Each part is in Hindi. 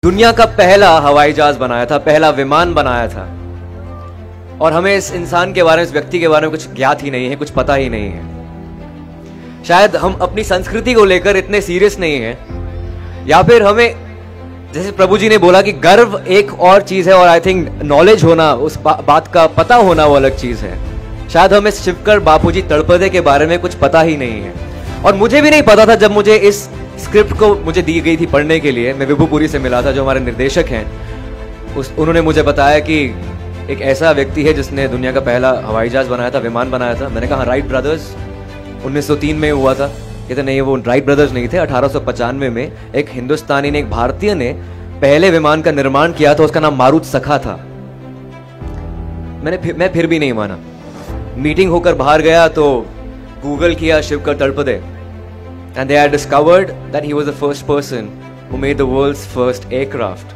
दुनिया का पहला हवाई जहाज बनाया था, पहला विमान बनाया था, और हमें इस इंसान के बारे में, इस व्यक्ति के बारे में कुछ ज्ञात ही नहीं है, कुछ पता ही नहीं है। शायद हम अपनी संस्कृति को लेकर इतने सीरियस नहीं हैं, या फिर हमें, जैसे प्रभु जी ने बोला कि गर्व एक और चीज है और आई थिंक नॉलेज होना, उस बात का पता होना वो अलग चीज है। शायद हमें शिवकर बापूजी तड़पदे के बारे में कुछ पता ही नहीं है, और मुझे भी नहीं पता था जब मुझे इस स्क्रिप्ट को मुझे दी गई थी पढ़ने के लिए। मैं विभुपुरी से मिला था जो हमारे निर्देशक हैं, उन्होंने मुझे बताया कि एक ऐसा व्यक्ति है जिसने दुनिया का पहला हवाई जहाज बनाया था, विमान बनाया था। मैंने कहा राइट ब्रदर्स, 1903 में हुआ था। कहते नहीं, वो राइट ब्रदर्स नहीं थे, 1895 में एक हिंदुस्तानी ने, एक भारतीय ने पहले विमान का निर्माण किया था, उसका नाम मारुत सखा था। मैं फिर भी नहीं माना। मीटिंग होकर बाहर गया तो गूगल किया Shivkar Talpade, and they had discovered that he was the first person who made the world's first aircraft.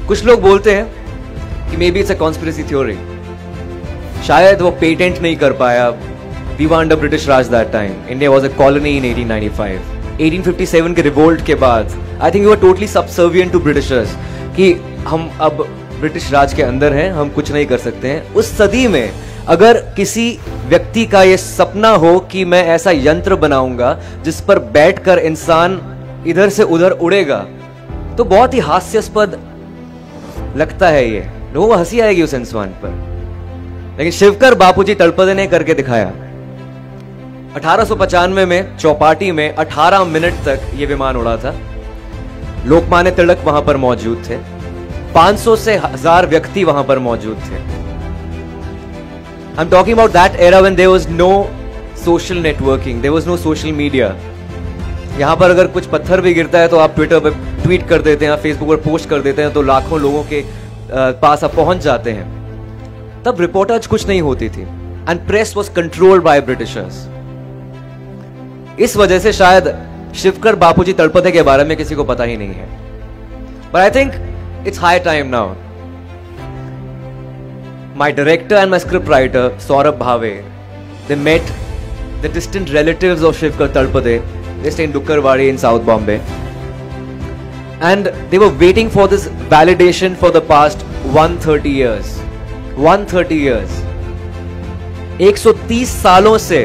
कुछ लोग बोलते हैं कि maybe it's a conspiracy theory, शायद वो पेटेंट नहीं कर पाया। We were under British Raj that time, India was a colony in 1895। 1857 के रिवोल्ट के बाद I think we were totally subservient to Britishers, कि हम अब ब्रिटिश राज के अंदर हैं, हम कुछ नहीं कर सकते हैं। उस सदी में अगर किसी व्यक्ति का यह सपना हो कि मैं ऐसा यंत्र बनाऊंगा जिस पर बैठकर इंसान इधर से उधर उड़ेगा, तो बहुत ही हास्यास्पद लगता है। ये लोगों को हंसी आएगी उस इंसान पर, लेकिन शिवकर बापूजी तड़पदे ने करके दिखाया। 1895 में चौपाटी में 18 मिनट तक यह विमान उड़ा था। लोकमान्य तिलक वहां पर मौजूद थे, 500 से 1000 व्यक्ति वहां पर मौजूद थे। I'm talking about that era when there was no social networking, there was no social media. यहां पर अगर कुछ पत्थर भी गिरता है तो आप ट्विटर पर ट्वीट कर देते हैं, फेसबुक पर पोस्ट कर देते हैं, तो लाखों लोगों के पास आप पहुंच जाते हैं। तब रिपोर्टर्स कुछ नहीं होती थी, and press was controlled by Britishers. इस वजह से शायद शिवकर बापूजी तड़पदे के बारे में किसी को पता ही नहीं है। But I think it's high time now. My director and my scriptwriter Saurabh Bhave, they met the distant relatives of Shivkar Talpade. They stay in Dukkarwadi in South Bombay, and they were waiting for this validation for the past 130 years. 130 years. 130 सालों से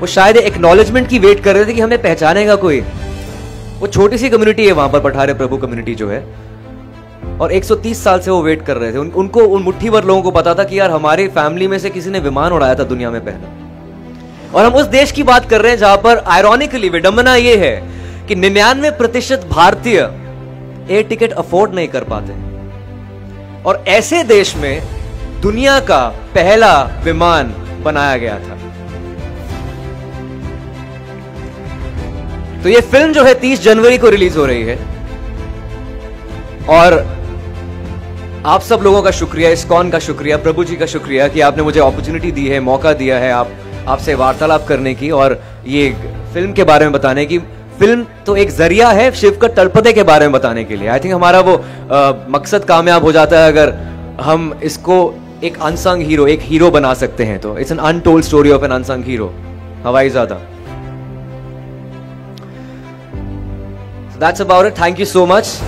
वो शायद एक्नॉलेजमेंट की वेट कर रहे थे कि हमें पहचानेगा कोई। वो छोटी सी कम्युनिटी है वहां पर, पठारे प्रभु कम्युनिटी जो है, और 130 साल से वो वेट कर रहे थे। उनको, उन मुट्ठी भर लोगों को पता था कि यार हमारी फैमिली में से किसी ने विमान उड़ाया था दुनिया में पहला। और हम उस देश की बात कर रहे हैं जहां पर आयरॉनिकली विडंबना ये है कि 99% भारतीय एयर टिकट अफोर्ड नहीं कर पाते, और ऐसे देश में दुनिया का पहला विमान बनाया गया था। तो ये फिल्म जो है 30 जनवरी को रिलीज हो रही है, और आप सब लोगों का शुक्रिया, इस्कॉन का शुक्रिया, प्रभु जी का शुक्रिया कि आपने मुझे अपॉर्चुनिटी दी है, मौका दिया है आपसे वार्तालाप करने की और ये फिल्म के बारे में बताने की। फिल्म तो एक जरिया है शिवकर तड़पदे के बारे में बताने के लिए। आई थिंक हमारा वो मकसद कामयाब हो जाता है अगर हम इसको एक अनसंग हीरो, एक हीरो बना सकते हैं। तो it's an untold story of an unsung hero, Hawaizaada. That's about it, thank you so much.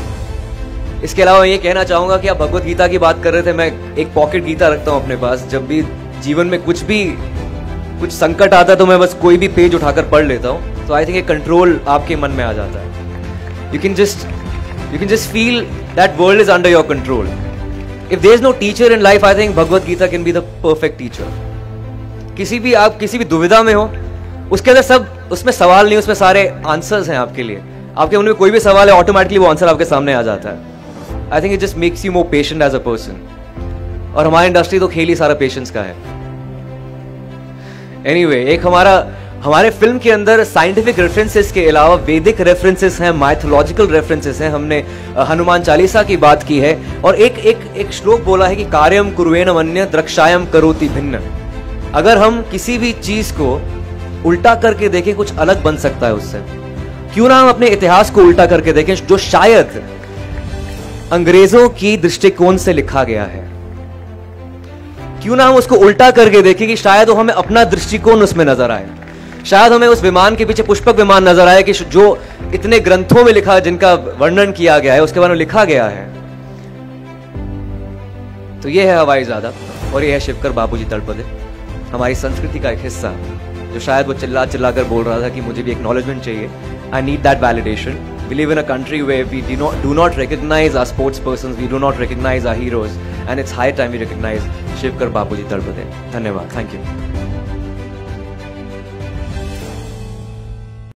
इसके अलावा मैं ये कहना चाहूंगा कि आप भगवत गीता की बात कर रहे थे, मैं एक पॉकेट गीता रखता हूं अपने पास। जब भी जीवन में कुछ संकट आता है तो मैं बस कोई भी पेज उठाकर पढ़ लेता हूं, तो आई थिंक एक कंट्रोल आपके मन में आ जाता है। You can just feel that world is under your control. If there is no teacher in life, I think Bhagavad Gita can be the perfect teacher. आप किसी भी दुविधा में हो, उसके अंदर सब, उसमें सवाल नहीं, उसमें सारे आंसर्स हैं आपके लिए। आपके मन में कोई भी सवाल है, ऑटोमेटिकली वो आंसर आपके सामने आ जाता है। I think it just makes you more patient as a person, और हमारी इंडस्ट्री तो खेल ही सारा पेशेंस का है। एनीवे, एक हमारे फिल्म के अंदर साइंटिफिक रेफरेंसेस के अलावा वैदिक रेफरेंसेस हैं, माइथोलॉजिकल रेफरेंसेस हैं। हमने हनुमान चालीसा की बात की है, और एक श्लोक बोला है कि कार्यम कुर्वेण अन्य द्रक्षायम करोति भिन्न। अगर हम किसी भी चीज को उल्टा करके देखें, कुछ अलग बन सकता है उससे। क्यों ना हम अपने इतिहास को उल्टा करके देखें, जो शायद अंग्रेजों की दृष्टिकोण से लिखा गया है। क्यों ना हम उसको उल्टा करके देखें कि शायद वो हमें अपना दृष्टिकोण उसमें नजर आए। शायद हमें उस विमान के पीछे पुष्पक विमान नजर आए कि जो इतने ग्रंथों में लिखा, जिनका वर्णन किया गया है, उसके बारे में लिखा गया है। तो ये है हवाईजादा और ये है शिवकर बाबूजी तड़पदे, हमारी संस्कृति का एक हिस्सा, जो शायद वो चिल्ला चिल्ला कर बोल रहा था कि मुझे भी एक्नॉलेजमेंट चाहिए। I need that validation. We live in a country where we do not recognize our sports persons, we do not recognize our heroes, and it's high time we recognize Shivkar Babuji Tadpade. धन्यवाद, thank you.